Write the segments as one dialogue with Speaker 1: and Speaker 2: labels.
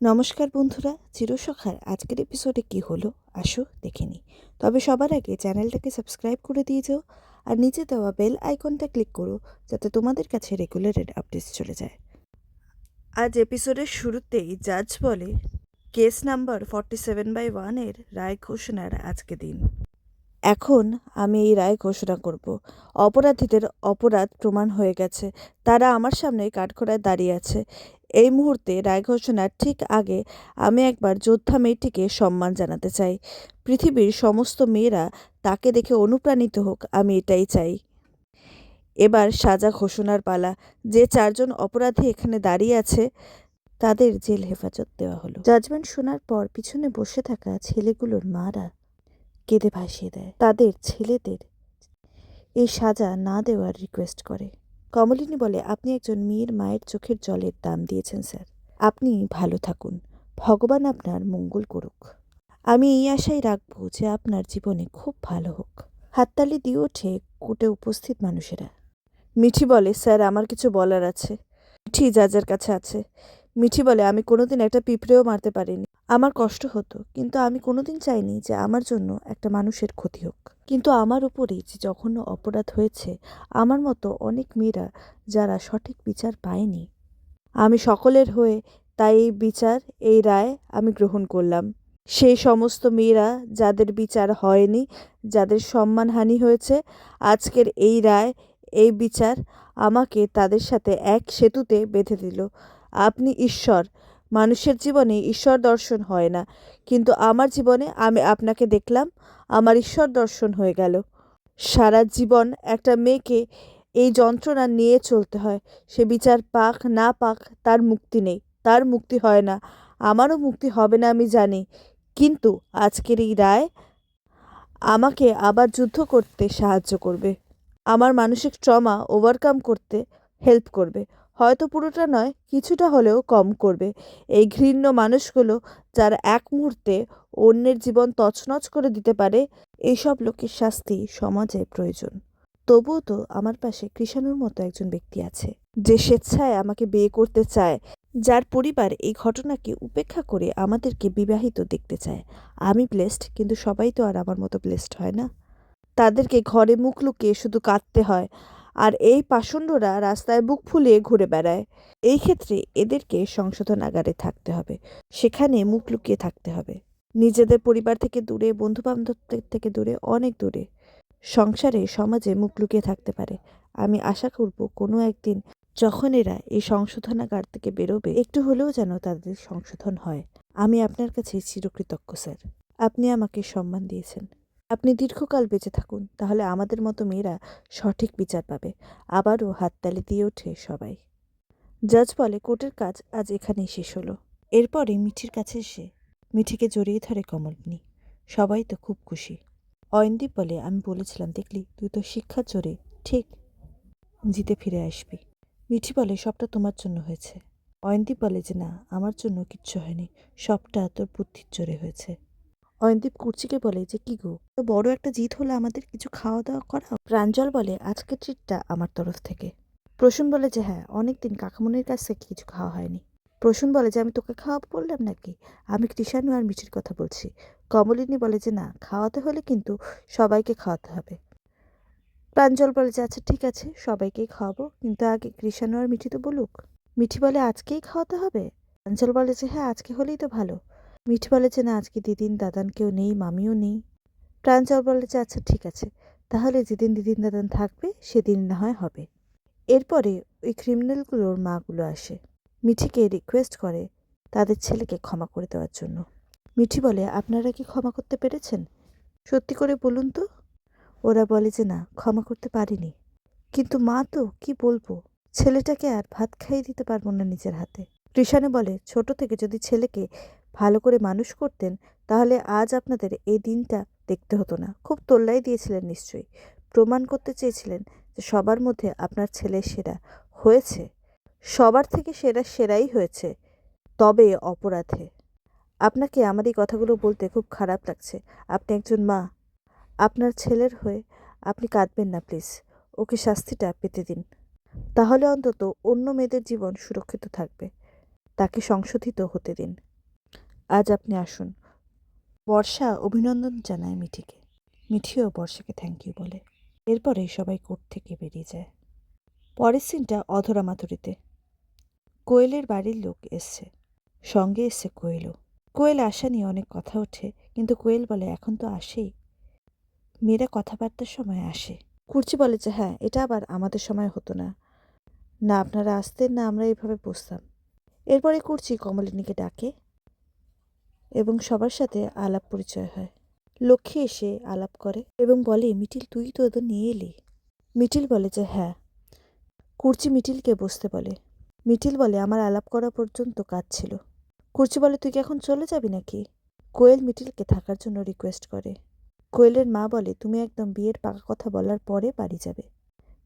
Speaker 1: নমস্কার বন্ধুরা, চিরসখার আজকের এপিসোডে কি হলো আসো দেখে নিই। তবে সবার আগে চ্যানেলটাকে সাবস্ক্রাইব করে দিয়ে যাও আর নিচে দেওয়া বেল আইকনটা ক্লিক করো যাতে তোমাদের কাছে রেগুলার আপডেটস চলে যায়। আজ এপিসোডের শুরুতেই জাজ বলে কেস নাম্বার 47/1 রায় ঘোষণার আজকে দিন। এখন আমি এই রায় ঘোষণা করব। অপরাধীদের অপরাধ প্রমাণ হয়ে গেছে, তারা আমার সামনে কাঠগড়ায় দাঁড়িয়ে আছে। এই মুহূর্তে রায় ঘোষণার ঠিক আগে আমি একবার যোদ্ধা মেয়েটিকে সম্মান জানাতে চাই। পৃথিবীর সমস্ত মেয়েরা তাকে দেখে অনুপ্রাণিত হোক, আমি এটাই চাই। এবার সাজা ঘোষণার পালা। যে 4জন অপরাধী এখানে দাঁড়িয়ে আছে তাদের জেল হেফাজত দেওয়া হলো। জাজমেন্ট শোনার পর পিছনে বসে থাকা ছেলেগুলোর মারা কেঁদে ভাসিয়ে দেয়, তাদের ছেলেদের এই সাজা না দেওয়ার রিকোয়েস্ট করে। কমলিনী বলে, আপনি একজন মেয়ের মায়ের চোখের জলের দাম দিয়েছেন স্যার, আপনি ভালো থাকুন, ভগবান আপনার মঙ্গল করুক। আমি এই আশাই রাখবো যে আপনার জীবনে খুব ভালো হোক। হাততালি দিয়ে ওঠে কোর্টে উপস্থিত মানুষেরা। মিঠি বলে, স্যার আমার কিছু বলার আছে। মিঠি জাজের কাছে আছে। মিঠি বলে, আমি কোনোদিন একটা পিঁপড়েও মারতে পারিনি, আমার কষ্ট হতো, কিন্তু আমি কোনোদিন চাইনি যে আমার জন্য একটা মানুষের ক্ষতি হোক। কিন্তু আমার উপরেই যে জঘন্য অপরাধ হয়েছে, আমার মতো অনেক মেয়েরা যারা সঠিক বিচার পায়নি, আমি সকলের হয়ে তাই এই বিচার, এই রায় আমি গ্রহণ করলাম। সেই সমস্ত মেয়েরা যাদের বিচার হয়নি, যাদের সম্মানহানি হয়েছে, আজকের এই রায়, এই বিচার আমাকে তাদের সাথে এক সেতুতে বেঁধে দিল। আপনি ঈশ্বর, মানুষের জীবনে ঈশ্বর দর্শন হয় না, কিন্তু আমার জীবনে আমি আপনাকে দেখলাম, আমার ঈশ্বর দর্শন হয়ে গেল। সারা জীবন একটা মেয়েকে এই যন্ত্রণা নিয়ে চলতে হয়, সে বিচার পাক না পাক তার মুক্তি নেই, তার মুক্তি হয় না, আমারও মুক্তি হবে না আমি জানি, কিন্তু আজকের এই রায় আমাকে আবার যুদ্ধ করতে সাহায্য করবে, আমার মানসিক ট্রমা ওভারকাম করতে হেল্প করবে, হয়তো পুরোটা নয় কিছুটা হলেও কম করবে। এই ঘৃণ্য মানুষগুলো যারা এক মুহূর্তে অন্যের জীবন তছনছ করে দিতে পারে, এইসব লোকের শাস্তি সমাজে প্রয়োজন। তবুও তো আমার পাশে কৃষাণুর মতো একজন ব্যক্তি আছে, যে স্বেচ্ছায় আমাকে বিয়ে করতে চায়, যার পরিবার এই ঘটনাকে উপেক্ষা করে আমাদেরকে বিবাহিত দেখতে চায়। আমি ব্লেসড, কিন্তু সবাই তো আর আমার মতো ব্লেসড হয় না। তাদেরকে ঘরে মুখ লুকিয়ে শুধু কাঁদতে হয়, আর এই পাষণ্ডরা রাস্তায় বুক ফুলিয়ে ঘুরে বেড়ায়। এই ক্ষেত্রে এদেরকে সংশোধনাগারে থাকতে হবে, সেখানে মুখ লুকিয়ে থাকতে হবে, নিজেদের পরিবার থেকে দূরে, বন্ধুবান্ধবদের থেকে দূরে, অনেক দূরে, সংসারে সমাজে মুখ লুকিয়ে থাকতে পারে। আমি আশা করব কোনো একদিন যখন এরা এই সংশোধনাগার থেকে বেরোবে, একটু হলেও যেন তাদের সংশোধন হয়। আমি আপনার কাছে চিরকৃতজ্ঞ স্যার, আপনি আমাকে সম্মান দিয়েছেন। আপনি দীর্ঘকাল বেঁচে থাকুন, তাহলে আমাদের মতো মেয়েরা সঠিক বিচার পাবে। আবারও হাততালি দিয়ে ওঠে সবাই। জাজ বলে, কোর্টের কাজ আজ এখানেই শেষ হলো। এরপরে মিঠির কাছে এসে মিঠিকে জড়িয়ে ধরে কমলিনী। সবাই তো খুব খুশি। অয়নদীপ বলে, আমি বলেছিলাম দেখলি, তুই তো শিক্ষার জোরে ঠিক জিতে ফিরে আসবি। মিঠি বলে, সবটা তোমার জন্য হয়েছে। অয়নদীপ বলে যে না, আমার জন্য কিচ্ছু হয়নি, সবটা তোর বুদ্ধির জোরে হয়েছে। অয়নদীপ কুর্চিকে বলে যে, কি গো, তো বড় একটা জিত হলে আমাদের কিছু খাওয়া দাওয়া করাও। প্রাঞ্জল বলে, আজকের ট্রিটটা আমার তরফ থেকে। প্রসূন বলে যে হ্যাঁ, অনেকদিন কাকামুনির কাছ থেকে কিছু খাওয়া হয়নি। প্রসূন বলে যে, আমি তোকে খাওয়াবো বললাম নাকি, আমি কৃষাণু আর মিঠির কথা বলছি। কমলিনী বলে যে না, খাওয়াতে হলে কিন্তু সবাইকে খাওয়াতে হবে। প্রাঞ্জল বলে যে আচ্ছা ঠিক আছে, সবাইকেই খাওয়াবো, কিন্তু আগে কৃষাণু আর মিঠি তো বলুক। মিঠি বলে, আজকেই খাওয়াতে হবে। প্রাঞ্জল বলে যে হ্যাঁ, আজকে হলেই তো ভালো। মিঠি বলে যে না, আজকে দিদিন দাদান কেউ নেই, মামিও নেই। প্রাঞ্জল বলে যে আচ্ছা ঠিক আছে, তাহলে যেদিন দিদিন দাদান থাকবে সেদিন না হয় হবে। এরপরে ওই ক্রিমিনালগুলোর মাগুলো আসে, মিঠিকে রিকোয়েস্ট করে তাদের ছেলেকে ক্ষমা করে দেওয়ার জন্য। মিঠি বলে, আপনারা কি ক্ষমা করতে পেরেছেন? সত্যি করে বলুন তো। ওরা বলে যে না, ক্ষমা করতে পারিনি, কিন্তু মা তো কি বলবো, ছেলেটাকে আর ভাত খাইয়ে দিতে পারবো না নিজের হাতে। কৃষাণু বলে, ছোট থেকে যদি ছেলেকে ভালো করে মানুষ করতেন, তাহলে আজ আপনাদের এই দিনটা দেখতে হতো না। খুব তোল্লাই দিয়েছিলেন নিশ্চয়ই, প্রমাণ করতে চেয়েছিলেন যে সবার মধ্যে আপনার ছেলে সেরা হয়েছে, সবার থেকে সেরাই হয়েছে, তবে অপরাধে। আপনাকে আমার এই কথাগুলো বলতে খুব খারাপ লাগছে, আপনি একজন মা, আপনার ছেলের হয়ে আপনি কাঁদবেন না প্লিজ, ওকে শাস্তিটা পেতে দিন, তাহলে অন্তত অন্য মেয়েদের জীবন সুরক্ষিত থাকবে। তাকে সংশোধিত হতে দিন। আজ আপনি আসুন। বর্ষা অভিনন্দন জানায় মিঠিকে। মিঠিও বর্ষাকে থ্যাংক ইউ বলে। এরপরে সবাই কোর্ট থেকে বেরিয়ে যায়। পরের সিনটা অধরা মাধুরীতে। কোয়েলের বাড়ির লোক এসছে, সঙ্গে এসছে কোয়েলও। কোয়েল আসা নিয়ে অনেক কথা ওঠে, কিন্তু কোয়েল বলে এখন তো আসেই, মেয়েরা কথাবার্তার সময় আসে। কুর্চি বলে যে হ্যাঁ, এটা আবার আমাদের সময় হতো না, না আপনারা আসতেন না আমরা এইভাবে বসতাম। এরপরে কুর্চি কমলিনীকে ডাকে এবং সবার সাথে আলাপ পরিচয় হয়। লক্ষ্মী এসে আলাপ করে এবং বলে মিটিল তুই তো এদের নিয়ে এলি। মিটিল বলে যে হ্যাঁ। কুর্চি মিটিলকে বসতে বলে। মিটিল বলে আমার আলাপ করা পর্যন্ত কাজ ছিল। কুর্চি বলে তুই কি এখন চলে যাবি নাকি? কোয়েল মিটিলকে থাকার জন্য রিকোয়েস্ট করে। কোয়েলের মা বলে তুমি একদম বিয়ের পাকা কথা বলার পরে বাড়ি যাবে।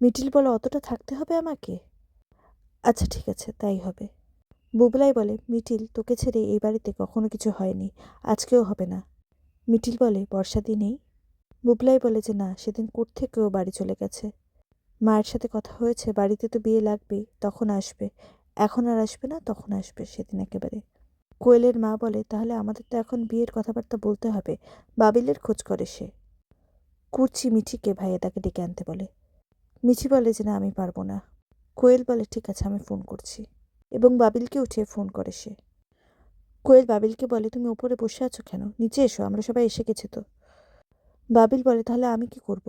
Speaker 1: মিটিল বলে অতটা থাকতে হবে আমাকে? আচ্ছা ঠিক আছে, তাই হবে। বুবলাই বলে মিটিল তোকে ছেড়ে এই বাড়িতে কখনো কিছু হয়নি, আজকেও হবে না। মিটিল বলে বর্ষাদি নেই? বুবলাই বলে যে না, সেদিন কোর্ট থেকেও বাড়ি চলে গেছে। মায়ের সাথে কথা হয়েছে, বাড়িতে তো বিয়ে লাগবেই, তখন আসবে। এখন আর আসবে না, তখন আসবে সেদিন একেবারে। কোয়েলের মা বলে তাহলে আমাদের তো এখন বিয়ের কথাবার্তা বলতে হবে, বাবিলের খোঁজ করে সে। কুর্চি মিঠিকে ভাইয়া তাকে ডেকে আনতে বলে। মিঠি বলে যে না আমি পারবো না। কোয়েল বলে ঠিক আছে আমি ফোন করছি, এবং বাবিলকে উঠিয়ে ফোন করে সে। কোয়েল বাবিলকে বলে তুমি ওপরে বসে আছো কেন, নিচে এসো, আমরা সবাই এসে গেছি তো। বাবিল বলে তাহলে আমি কি করব?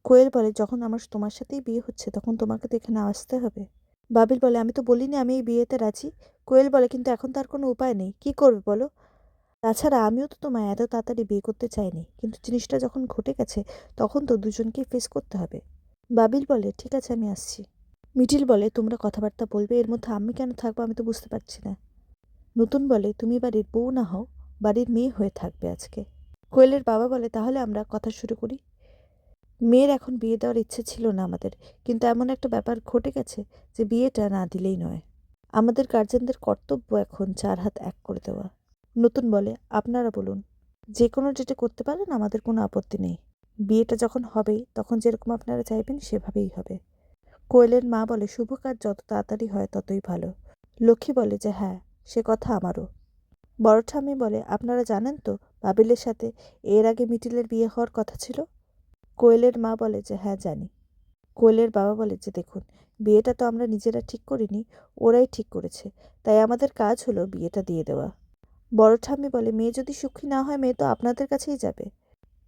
Speaker 1: কোয়েল বলে যখন আমার তোমার সাথেই বিয়ে হচ্ছে তখন তোমাকে তো এখানে আসতে হবে। বাবিল বলে আমি তো বলিনি আমি এই বিয়েতে রাজি। কোয়েল বলে কিন্তু এখন তার কোনো উপায় নেই, কি করবে বলো? তাছাড়া আমিও তো তোমায় এত তাড়াতাড়ি বিয়ে করতে চাইনি, কিন্তু জিনিসটা যখন ঘটে গেছে তখন তো দুজনকেই ফেস করতে হবে। বাবিল বলে ঠিক আছে আমি আসছি। মিটিল বলে তোমরা কথাবার্তা বলবে, এর মধ্যে আমি কেন থাকবো আমি তো বুঝতে পারছি না। নতুন বলে তুমি বাড়ির বউ না হও, বাড়ির মেয়ে হয়ে থাকবে আজকে। কোয়েলের বাবা বলে তাহলে আমরা কথা শুরু করি। মেয়ের এখন বিয়ে দেওয়ার ইচ্ছে ছিল না আমাদের, কিন্তু এমন একটা ব্যাপার ঘটে গেছে যে বিয়েটা না দিলেই নয়। আমাদের গার্জেনদের কর্তব্য এখন 4 হাত এক করে দেওয়া। নতুন বলে আপনারা বলুন, যে কোনো ডেটে করতে পারেন, আমাদের কোনো আপত্তি নেই। বিয়েটা যখন হবেই তখন যেরকম আপনারা চাইবেন সেভাবেই হবে। কোয়েলের মা বলে শুভ কাজ যত তাড়াতাড়ি হয় ততই ভালো। লক্ষ্মী বলে যে হ্যাঁ, সে কথা আমারও। বড় ঠাম্মি বলে আপনারা জানেন তো বাবিলের সাথে এর আগে মিটিলের বিয়ে হওয়ার কথা ছিল? কোয়েলের মা বলে যে হ্যাঁ জানি। কোয়েলের বাবা বলে যে দেখুন, বিয়েটা তো আমরা নিজেরা ঠিক করিনি, ওরাই ঠিক করেছে, তাই আমাদের কাজ হলো বিয়েটা দিয়ে দেওয়া। বড় ঠাম্মি বলে মেয়ে যদি সুখী না হয় মেয়ে তো আপনাদের কাছেই যাবে,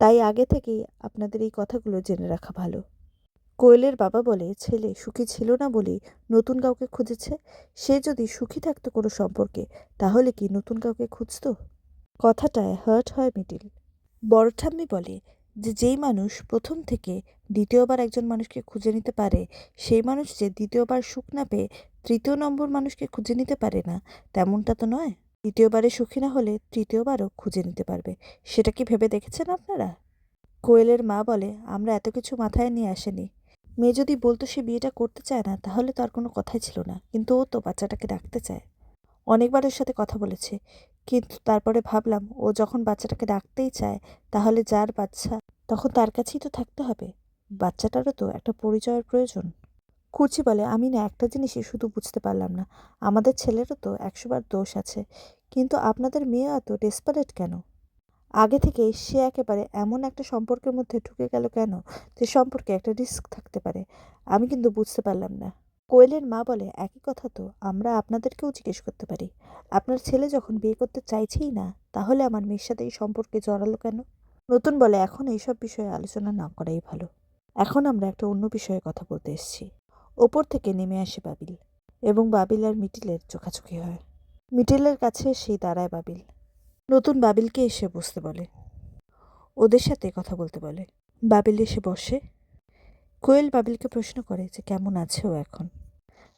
Speaker 1: তাই আগে থেকেই আপনাদের এই কথাগুলো জেনে রাখা ভালো। কোয়েলের বাবা বলে ছেলে সুখী ছিল না বলেই নতুন কাউকে খুঁজেছে, সে যদি সুখী থাকতো কোনো সম্পর্কে তাহলে কি নতুন কাউকে খুঁজতো? কথাটায় হার্ট হয় মিটিল। বড় ঠাম্মি বলে যে যেই মানুষ প্রথম থেকে দ্বিতীয়বার একজন মানুষকে খুঁজে নিতে পারে, সেই মানুষ যে দ্বিতীয়বার সুখ না পেয়ে তৃতীয় নম্বর মানুষকে খুঁজে নিতে পারে না, তেমনটা তো নয়। দ্বিতীয়বারে সুখী না হলে তৃতীয়বারও খুঁজে নিতে পারবে, সেটা কি ভেবে দেখেছেন আপনারা? কোয়েলের মা বলে আমরা এত কিছু মাথায় নিয়ে আসেনি। মেয়ে যদি বলতো সে বিয়েটা করতে চায় না তাহলে তো আর কোনো কথাই ছিল না, কিন্তু ও তো বাচ্চাটাকে রাখতে চায়। অনেকবার ওর সাথে কথা বলেছে, কিন্তু তারপরে ভাবলাম ও যখন বাচ্চাটাকে রাখতেই চায় তাহলে যার বাচ্চা তখন তার কাছেই তো থাকতে হবে, বাচ্চাটারও তো একটা পরিচয়ের প্রয়োজন। কুর্চি বলে আমি না একটা জিনিসই শুধু বুঝতে পারলাম না, আমাদের ছেলেরও তো 100বার দোষ আছে, কিন্তু আপনাদের মেয়ে এত ডেসপারেট কেন? আগে থেকেই সে একেবারে এমন একটা সম্পর্কের মধ্যে ঢুকে গেল কেন যে সম্পর্কে একটা রিস্ক থাকতে পারে, আমি কিন্তু বুঝতে পারলাম না। কোয়েলের মা বলে একই কথা তো আমরা আপনাদেরকেও জিজ্ঞেস করতে পারি, আপনার ছেলে যখন বিয়ে করতে চাইছেই না তাহলে আমার মেয়ের সাথে এই সম্পর্কে জড়ালো কেন? নতুন বলে এখন এইসব বিষয়ে আলোচনা না করাই ভালো, এখন আমরা একটা অন্য বিষয়ে কথা বলতে এসেছি। ওপর থেকে নেমে আসে বাবিল, এবং বাবিল আর মিটিলের চোখাচোখি হয়। মিটিলের কাছে সেই দাঁড়ায় বাবিল। নতুন বাবিলকে এসে বসতে বলে, ওদের সাথে কথা বলতে বলে। বাবিল এসে বসে। কোয়েল বাবিলকে প্রশ্ন করে যে কেমন আছে ও এখন।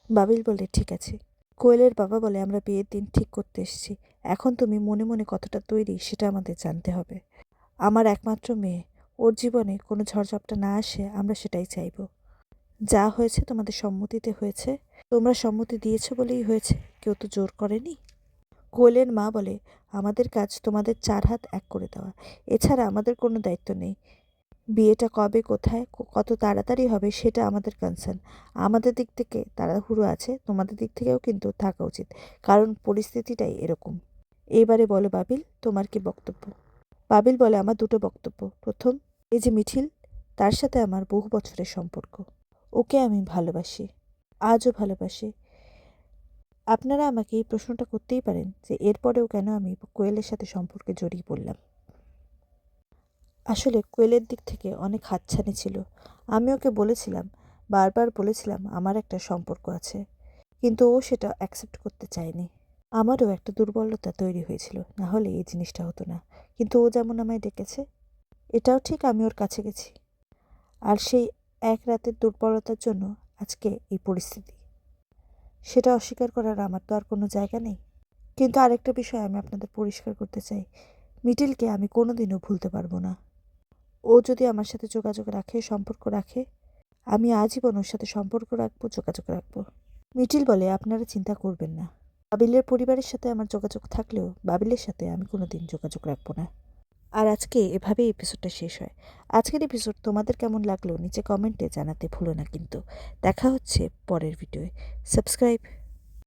Speaker 1: বাবিল বলে ঠিক আছে। কোয়েলের বাবা বলে আমরা বিয়ের দিন ঠিক করতে এসেছি, এখন তুমি মনে মনে কতটা তৈরি সেটা আমাদের জানতে হবে। আমার একমাত্র মেয়ে, ওর জীবনে কোনো ঝড়ঝাপটা না আসে আমরা সেটাই চাইব। যা হয়েছে তোমাদের সম্মতিতে হয়েছে, তোমরা সম্মতি দিয়েছো বলেই হয়েছে, কেউ তো জোর করেনি। কোয়েলের মা বলে আমাদের কাজ তোমাদের 4 হাত এক করে দেওয়া, এছাড়া আমাদের কোনো দায়িত্ব নেই। বিয়েটা কবে, কোথায়, কত তাড়াতাড়ি হবে সেটা আমাদের কনসার্ন। আমাদের দিক থেকে তাড়াহুড়ো আছে, তোমাদের দিক থেকেও কিন্তু থাকা উচিত, কারণ পরিস্থিতিটাই এরকম। এইবারে বলো বাবিল, তোমার কি বক্তব্য? বাবিল বলে, আমার দুটো বক্তব্য। প্রথম, এই যে মিঠিল, তার সাথে আমার বহু বছরের সম্পর্ক। ওকে আমি ভালোবাসি, আজও ভালোবাসি। আপনারা আমাকে এই প্রশ্নটা করতেই পারেন যে এরপরেও কেন আমি কোয়েলের সাথে সম্পর্কে জড়িয়ে পড়লাম। আসলে কোয়েলের দিক থেকে অনেক হাতছানি ছিল। আমি ওকে বলেছিলাম, বারবার বলেছিলাম আমার একটা সম্পর্ক আছে, কিন্তু ও সেটা অ্যাকসেপ্ট করতে চায়নি। আমারও একটা দুর্বলতা তৈরি হয়েছিল, না হলে এই জিনিসটা হতো না। কিন্তু ও যেমন আমায় ডেকেছে, এটাও ঠিক আমি ওর কাছে গেছি। আর সেই এক রাতের দুর্বলতার জন্য আজকে এই পরিস্থিতি। সেটা অস্বীকার করার আমার তো আর কোনো জায়গা নেই। কিন্তু আরেকটা বিষয় আমি আপনাদের পরিষ্কার করতে চাই, মিটিলকে আমি কোনোদিনও ভুলতে পারবো না। ও যদি আমার সাথে যোগাযোগ রাখে, সম্পর্ক রাখে, আমি আজীবন ওর সাথে সম্পর্ক রাখবো, যোগাযোগ রাখবো। মিটিল বলে, আপনারা চিন্তা করবেন না, বাবিলের পরিবারের সাথে আমার যোগাযোগ থাকলেও বাবিলের সাথে আমি কোনোদিন যোগাযোগ রাখবো না। আর আজকে এভাবেই এপিসোডটা শেষ হয়। আজকের এপিসোড তোমাদের কেমন লাগলো নিচে কমেন্টে জানাতে ভুলো না কিন্তু। দেখা হচ্ছে পরের ভিডিওয়ে। সাবস্ক্রাইব।